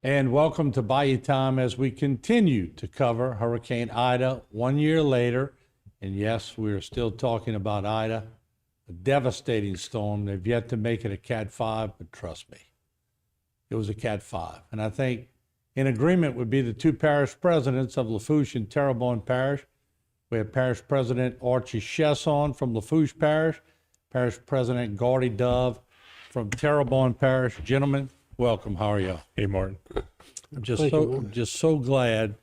And welcome to Bayou Time as we continue to cover Hurricane Ida 1 year later. And yes, we are still talking about Ida, a devastating storm. They've yet to make it a Cat 5, but trust me, it was a Cat 5. And I think in agreement would be the two parish presidents of Lafourche and Terrebonne Parish. We have Parish President Archie Chesson from Lafourche Parish, Parish President Gordy Dove from Terrebonne Parish. Gentlemen, welcome. How are y'all? Hey, Martin. I'm just so glad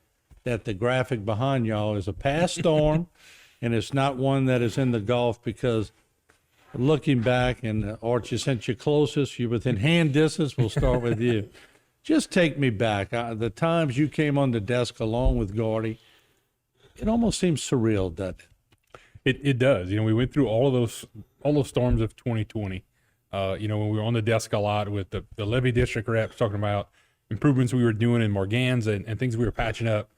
that the graphic behind y'all is a past storm and it's not one that is in the Gulf, because looking back, and Archie, since you're closest, you're within hand distance, we'll start with you. Just take me back. The times you came on the desk along with Gordy, it almost seems surreal, doesn't it? It does. We went through all those storms of 2020. When we were on the desk a lot with the levee district reps talking about improvements we were doing in Morgans and things we were patching up.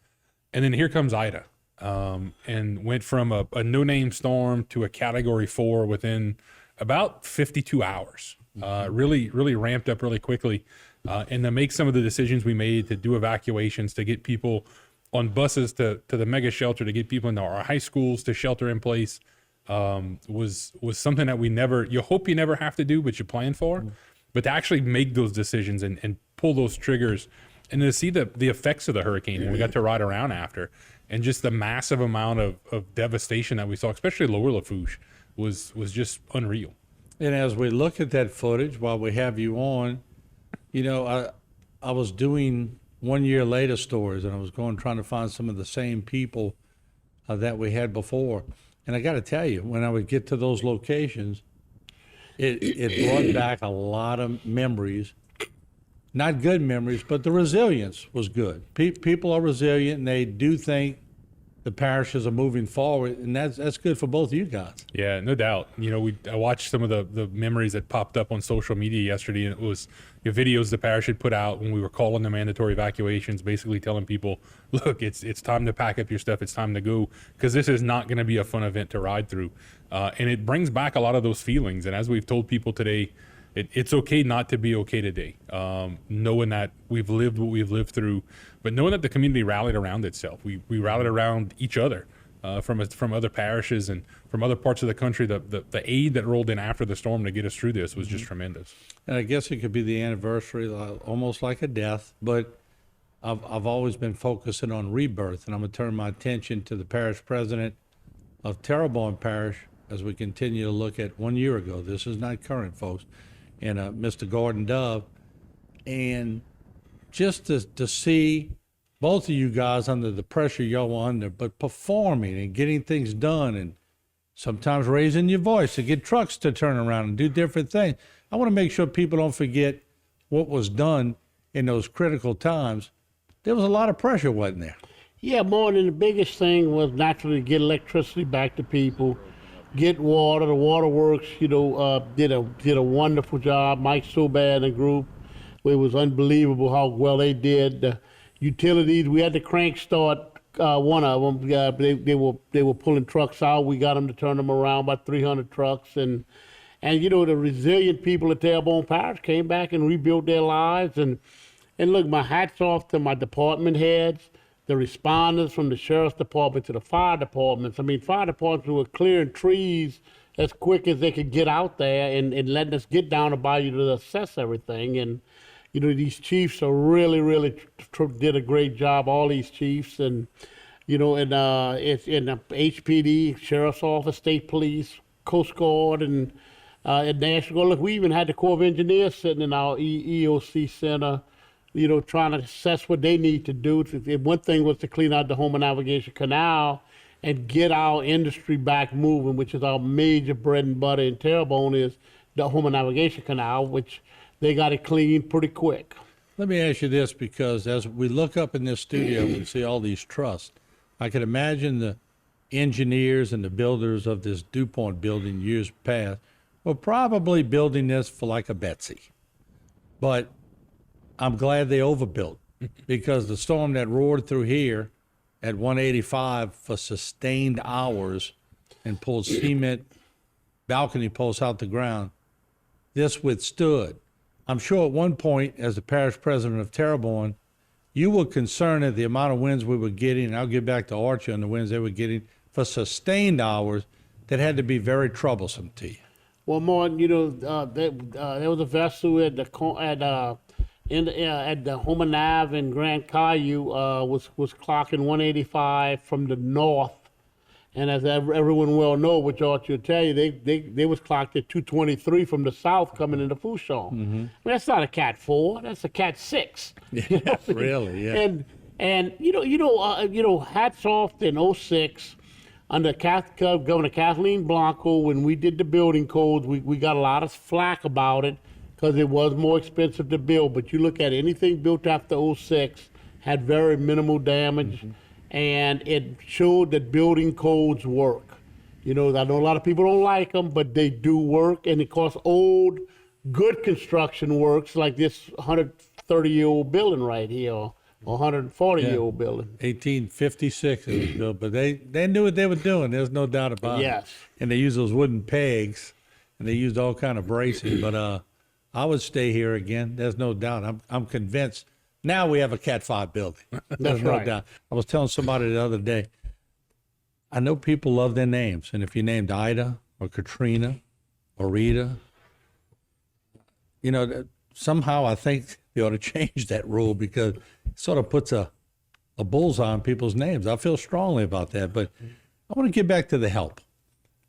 And then here comes Ida, and went from a no-name storm to a Category 4 within about 52 hours. Really ramped up really quickly. And to make some of the decisions we made to do evacuations, to get people on buses to the mega shelter, to get people into our high schools to shelter in place, was something that you hope you never have to do, but you plan for. But to actually make those decisions and pull those triggers, and to see the effects of the hurricane when we got to ride around after, and just the massive amount of devastation that we saw, especially Lower Lafourche, was just unreal. And as we look at that footage while we have you on, I was doing 1 year later stories, and I was trying to find some of the same people that we had before. And I got to tell you, when I would get to those locations, it brought back a lot of memories. Not good memories, but the resilience was good. People are resilient, and they do think the parishes are moving forward, and that's good for both of you guys. Yeah, no doubt. I watched some of the memories that popped up on social media yesterday, and it was videos the parish had put out when we were calling the mandatory evacuations, basically telling people, look, it's time to pack up your stuff, it's time to go, because this is not going to be a fun event to ride through. And it brings back a lot of those feelings. And as we've told people today, it's okay not to be okay today, knowing that we've lived what we've lived through, but knowing that the community rallied around itself. We rallied around each other, from other parishes and from other parts of the country. The aid that rolled in after the storm to get us through this was just tremendous. And I guess it could be the anniversary, almost like a death, but I've always been focusing on rebirth, and I'm going to turn my attention to the parish president of Terrebonne Parish as we continue to look at 1 year ago. This is not current, folks. And Mr. Gordon Dove, and just to see both of you guys under the pressure y'all were under, but performing and getting things done, and sometimes raising your voice to get trucks to turn around and do different things. I want to make sure people don't forget what was done in those critical times. There was a lot of pressure, wasn't there? Yeah, more than the biggest thing was naturally to get electricity back to people. Get water. The waterworks, did a wonderful job. Mike Sobad and the group, it was unbelievable how well they did. The utilities, we had to crank start one of them. They were pulling trucks out. We got them to turn them around, about 300 trucks, and the resilient people at Terrebonne Parish came back and rebuilt their lives. And look, my hat's off to my department heads, the responders from the sheriff's department to the fire departments. I mean, fire departments were clearing trees as quick as they could get out there and letting us get down the bayou to assess everything. And, these chiefs are really did a great job, all these chiefs. And, it's in the HPD, Sheriff's Office, State Police, Coast Guard, and National Guard. Look, we even had the Corps of Engineers sitting in our EOC Center, trying to assess what they need to do. One thing was to clean out the Homer Navigation Canal and get our industry back moving, which is our major bread and butter in Terrebonne, is the Homer Navigation Canal, which they got it cleaned pretty quick. Let me ask you this, because as we look up in this studio and see all these trusts, I can imagine the engineers and the builders of this DuPont building years past were probably building this for like a Betsy. But I'm glad they overbuilt, because the storm that roared through here at 185 for sustained hours and pulled cement balcony posts out the ground, this withstood. I'm sure at one point, as the parish president of Terrebonne, you were concerned at the amount of winds we were getting, and I'll get back to Archie on the winds they were getting for sustained hours that had to be very troublesome to you. Well, Martin, there was a vessel at the Homan Ave in Grand Caillou was clocking 185 from the north, and as everyone well know, which Archie will tell you, they was clocked at 223 from the south coming into Fouchon. I mean, that's not a Cat 4, that's a Cat 6. Yeah, really, yeah. And hats off in 06 under Governor Kathleen Blanco when we did the building codes. We got a lot of flack about it because it was more expensive to build. But you look at anything built after 06 had very minimal damage, and it showed that building codes work. I know a lot of people don't like them, but they do work, and of course old, good construction works like this 130-year-old building right here, or 140-year-old building. 1856 it was built, but they knew what they were doing. There's no doubt about it. Yes. And they used those wooden pegs, and they used all kind of bracing. But I would stay here again. There's no doubt. I'm convinced. Now we have a Cat 5 building. There's no right. doubt. I was telling somebody the other day, I know people love their names, and if you named Ida or Katrina or Rita, somehow I think they ought to change that rule because it sort of puts a bullseye on people's names. I feel strongly about that, but I want to get back to the help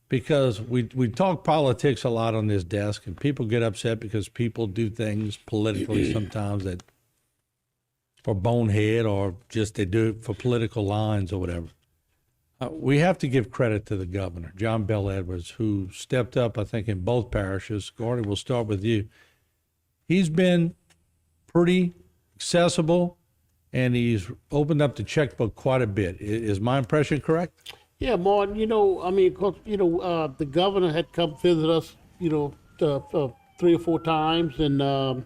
because we talk politics a lot on this desk, and people get upset because people do things politically sometimes that are bonehead or just they do it for political lines or whatever. We have to give credit to the governor, John Bell Edwards, who stepped up, I think, in both parishes. Gordon, we'll start with you. He's been pretty accessible, and he's opened up the checkbook quite a bit. Is my impression correct? Yeah, Martin, the governor had come visit us, 3 or 4 times, and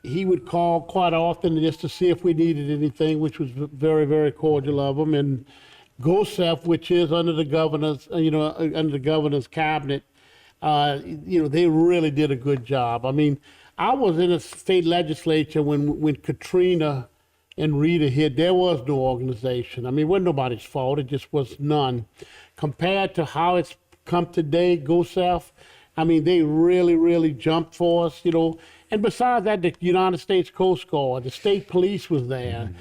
he would call quite often just to see if we needed anything, which was very, very cordial of him. And GOSEF, which is under the governor's cabinet, they really did a good job. I mean, I was in a state legislature when Katrina and Rita hit. There was no organization. I mean, it wasn't nobody's fault. It just was none. Compared to how it's come today, GOSEF, I mean, they really, really jumped for us, And besides that, the United States Coast Guard, the state police was there.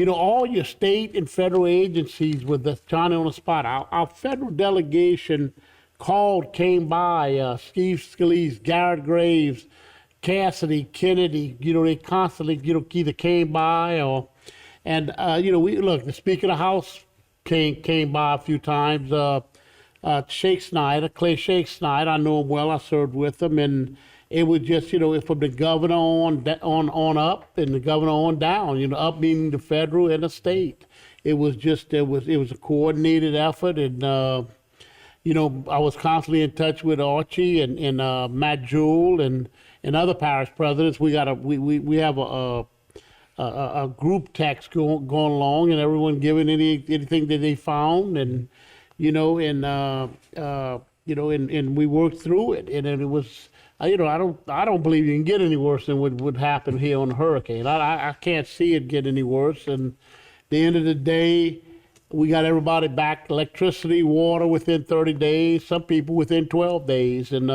All your state and federal agencies were the Johnny on the spot. Our federal delegation came by, Steve Scalise, Garrett Graves, Cassidy, Kennedy, they constantly, either came by the Speaker of the House came by a few times. Clay Shake Snyder, I know him well. I served with him, and it was just, from the governor on up and the governor on down, up meaning the federal and the state. It was a coordinated effort, and, I was constantly in touch with Archie and Matt Jewell and other parish presidents. We have a group text going along, and everyone giving anything that they found, and and we worked through it, and it was. I don't believe you can get any worse than what would happen here on the hurricane. I can't see it get any worse. And at the end of the day, we got everybody back, electricity, water within 30 days, some people within 12 days, and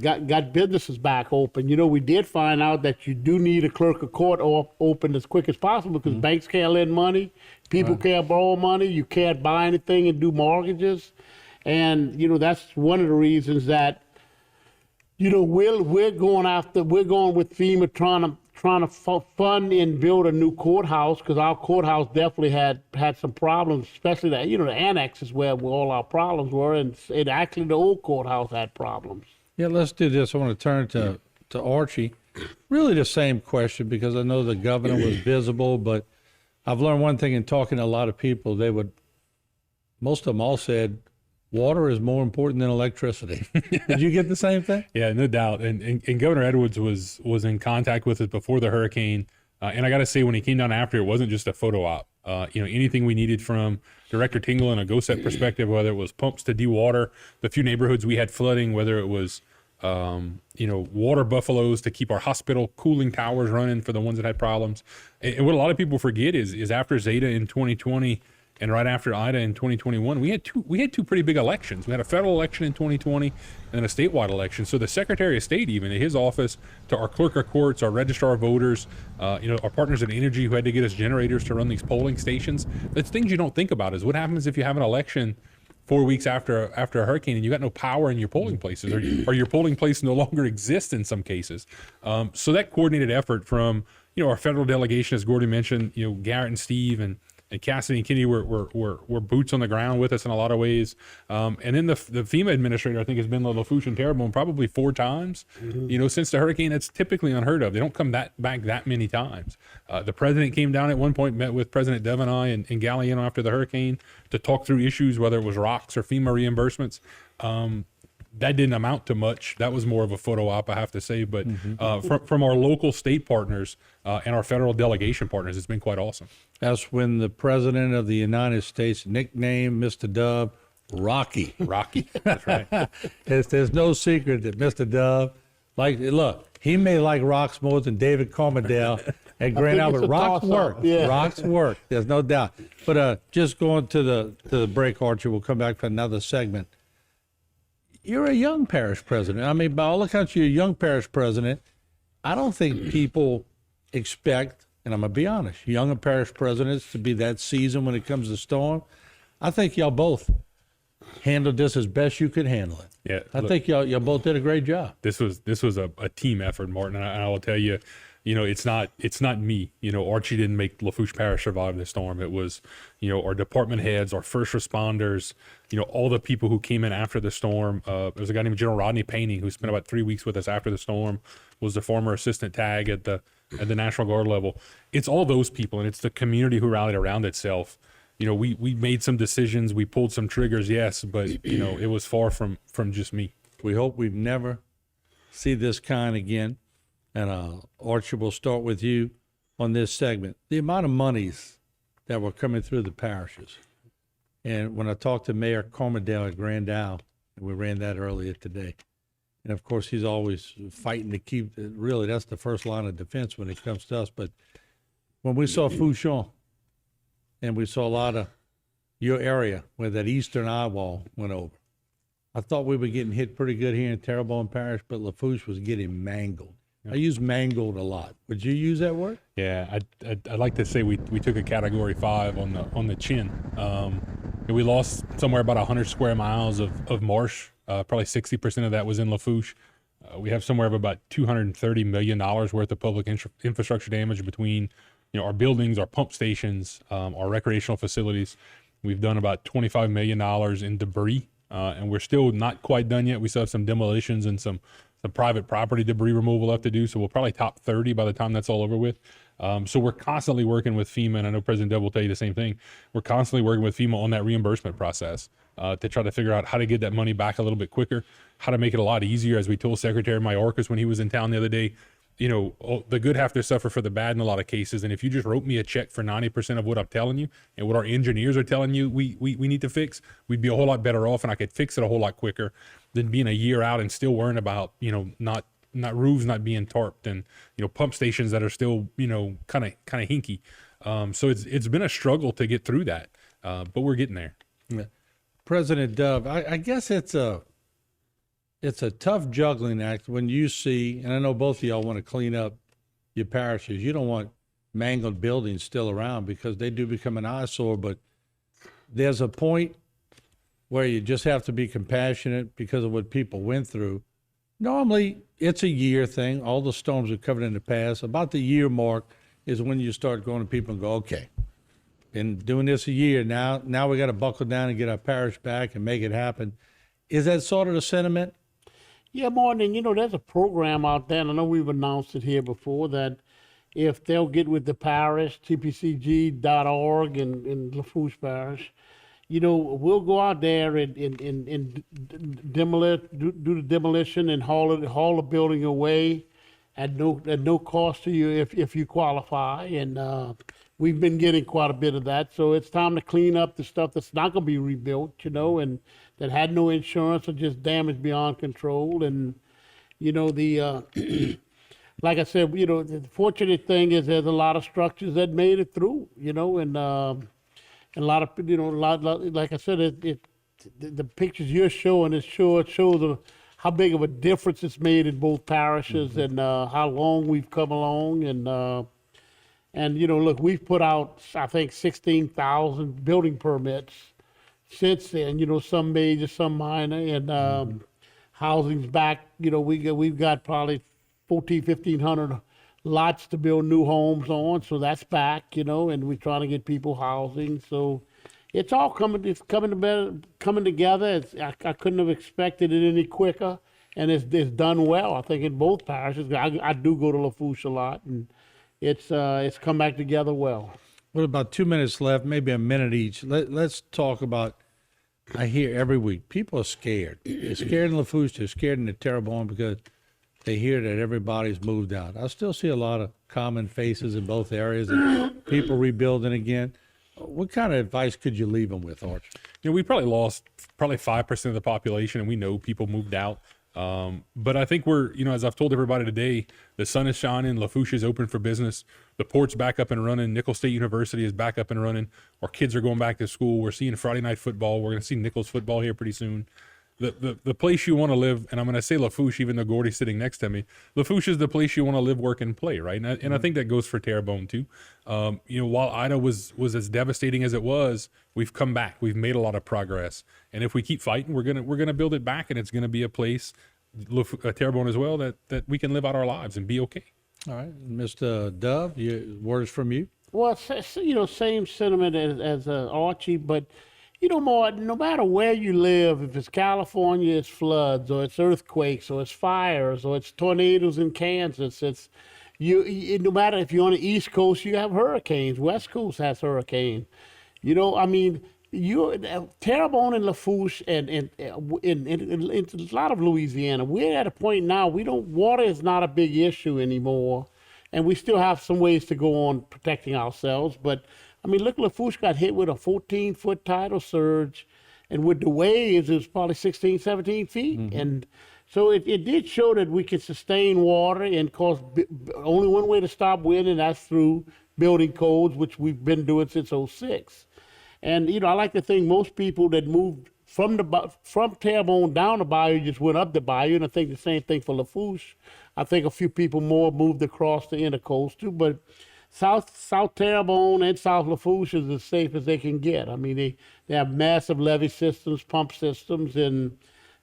got businesses back open. We did find out that you do need a clerk of court open as quick as possible because banks can't lend money, people can't borrow money, you can't buy anything and do mortgages. And, that's one of the reasons that we're going with FEMA trying to fund and build a new courthouse because our courthouse definitely had some problems, especially that the annex is where all our problems were, and actually the old courthouse had problems. Yeah, let's do this. I want to turn to Archie. Really the same question because I know the governor was visible, but I've learned one thing in talking to a lot of people. Most of them all said, water is more important than electricity. Did you get the same thing? Yeah, no doubt. And Governor Edwards was in contact with us before the hurricane. And I got to say, when he came down after, it wasn't just a photo op. Anything we needed from Director Tingle and a GOSEP perspective, whether it was pumps to dewater the few neighborhoods we had flooding, whether it was water buffaloes to keep our hospital cooling towers running for the ones that had problems. And what a lot of people forget is after Zeta in 2020 and right after Ida in 2021, we had two pretty big elections. We had a federal election in 2020 and then a statewide election. So the Secretary of State, even in his office, to our clerk of courts, our registrar of voters, our partners in energy who had to get us generators to run these polling stations. That's things you don't think about is what happens if you have an election 4 weeks after a hurricane and you got no power in your polling places, or your polling place no longer exists in some cases. So that coordinated effort from our federal delegation, as Gordy mentioned, Garrett and Steve and Cassidy and Kennedy were boots on the ground with us in a lot of ways. And then the FEMA administrator, I think, has been Lafourche and Terrebonne probably 4 times, since the hurricane. That's typically unheard of. They don't come back that many times. The president came down at one point, met with President Devaney and Galliano after the hurricane to talk through issues, whether it was rocks or FEMA reimbursements. That didn't amount to much. That was more of a photo op, I have to say. But from our local state partners and our federal delegation partners, it's been quite awesome. That's when the President of the United States nicknamed Mr. Dove Rocky. Rocky, that's right. There's no secret that Mr. Dove, look, he may like rocks more than David Cormerdale and Grand Albert. Rocks work. Yeah. Rocks work. There's no doubt. But just going to the break, Archie, we'll come back for another segment. You're a young parish president. I mean, by all accounts, you're a young parish president. I don't think people expect, and I'm going to be honest, younger parish presidents to be that seasoned when it comes to storm. I think y'all both handled this as best you could handle it. Yeah, I think y'all both did a great job. This was a team effort, Martin, and I will tell you, it's not me. Archie didn't make Lafourche Parish survive the storm. It was, our department heads, our first responders, all the people who came in after the storm. There was a guy named General Rodney Painting who spent about 3 weeks with us after the storm, was the former assistant tag at the National Guard level. It's all those people, and it's the community who rallied around itself. We made some decisions, we pulled some triggers, yes, but it was far from just me. We hope we never see this kind again. And Archie, we'll start with you on this segment. The amount of monies that were coming through the parishes. And when I talked to Mayor Cormerdale at Grand Isle, and we ran that earlier today, and of course he's always fighting to keep, really that's the first line of defense when it comes to us. But when we saw Fouchon, and we saw a lot of your area where that eastern eye wall went over, I thought we were getting hit pretty good here in Terrebonne Parish, but Lafourche was getting mangled. I use mangled a lot. Would you use that word? Yeah, I'd like to say we took a category 5 on the chin. And we lost somewhere about 100 square miles of marsh. Probably 60% of that was in Lafourche. We have somewhere of about $230 million worth of public infrastructure damage between our buildings, our pump stations, our recreational facilities. We've done about $25 million in debris, and we're still not quite done yet. We still have some demolitions and some private property debris removal left to do, so we'll probably top 30 by the time that's all over with. So we're constantly working with FEMA, and I know President Deb will tell you the same thing. We're constantly working with FEMA on that reimbursement process to try to figure out how to get that money back a little bit quicker, how to make it a lot easier. As we told Secretary Mayorkas when he was in town the other day, the good have to suffer for the bad in a lot of cases. And if you just wrote me a check for 90% of what I'm telling you and what our engineers are telling you we need to fix, we'd be a whole lot better off, and I could fix it a whole lot quicker than being a year out and still worrying about, not roofs not being tarped and, pump stations that are still, kind of hinky. So it's been a struggle to get through that, but we're getting there. Yeah. President Dove, I guess it's a tough juggling act when you see, and I know both of y'all want to clean up your parishes. You don't want mangled buildings still around because they do become an eyesore, but there's a point where you just have to be compassionate because of what people went through. Normally, it's a year thing. All the storms we've covered in the past, about the year mark is when you start going to people and go, okay, been doing this a year. Now we got to buckle down and get our parish back and make it happen. Is that sort of the sentiment? Yeah, Martin, there's a program out there, and I know we've announced it here before, that if they'll get with the parish, tpcg.org in Lafourche Parish, we'll go out there and demolish, do the demolition and haul the building away at no cost to you if you qualify. And we've been getting quite a bit of that. So it's time to clean up the stuff that's not going to be rebuilt, and that had no insurance or just damage beyond control. And You know, the like I said, you know, the fortunate thing is there's a lot of structures that made it through. You know, and a lot of, you know, like I said, the pictures you're showing is show how big of a difference it's made in both parishes, and how long we've come along, and you know, look, we've put out, I think, 16,000 building permits since then. You know, some major, some minor, and housing's back. You know, we've got probably 1,500 lots to build new homes on, so that's back. You know, and we're trying to get people housing. So it's all coming. It's coming together. I couldn't have expected it any quicker, and it's done well. I think in both parishes. I do go to Lafourche a lot, and it's come back together well. With about 2 minutes left, maybe a minute each, let's talk about, I hear every week, people are scared. They're scared in Lafourche, they're scared in the Terrebonne because they hear that everybody's moved out. I still see a lot of common faces in both areas and people rebuilding again. What kind of advice could you leave them with, Arch? You know, we probably lost 5% of the population, and we know people moved out. But I think we're, you know, as I've told everybody today, the sun is shining, Lafourche is open for business, the port's back up and running, Nicholls State University is back up and running, our kids are going back to school, we're seeing Friday night football, we're going to see Nicholls football here pretty soon. The place you want to live, and I'm going to say Lafourche even though Gordy's sitting next to me, Lafourche is the place you want to live, work, and play, right? And I think that goes for Terrebonne too. You know, while Ida was as devastating as it was, we've come back, we've made a lot of progress, and if we keep fighting, we're gonna build it back, and it's gonna be a place, Terrebonne as well, that we can live out our lives and be okay. All right, Mr. Dove, words from you. Well, you know, same sentiment as Archie, but you know, no matter where you live, if it's California, it's floods, or it's earthquakes, or it's fires, or it's tornadoes in Kansas. It's no matter if you're on the East Coast, you have hurricanes. West Coast has hurricanes. You know, I mean, Terrebonne and Lafourche and a lot of Louisiana, we're at a point now, water is not a big issue anymore, and we still have some ways to go on protecting ourselves. But I mean, look, Lafourche got hit with a 14-foot tidal surge, and with the waves, it was probably 16, 17 feet. And so it did show that we could sustain water, and cause only one way to stop wind, and that's through building codes, which we've been doing since '06. And, you know, I like to think most people that moved from Terrebonne down the bayou just went up the bayou, and I think the same thing for Lafourche. I think a few people more moved across the intercoastal, but South Terrebonne and South Lafourche is as safe as they can get. I mean, they have massive levee systems, pump systems, and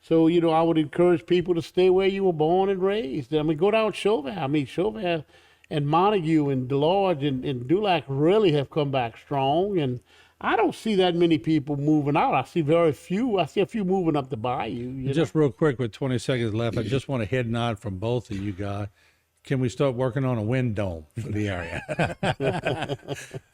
so, you know, I would encourage people to stay where you were born and raised. I mean, go down Chauvin. I mean, Chauvin and Montague and Delorge and Dulac really have come back strong, and I don't see that many people moving out. I see very few. I see a few moving up the bayou. Just real quick, with 20 seconds left, I just want a head nod from both of you guys. Can we start working on a wind dome for the area?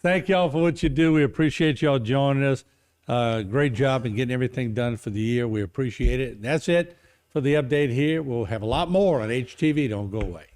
Thank y'all for what you do. We appreciate y'all joining us. Great job in getting everything done for the year. We appreciate it. And that's it for the update here. We'll have a lot more on HTV. Don't go away.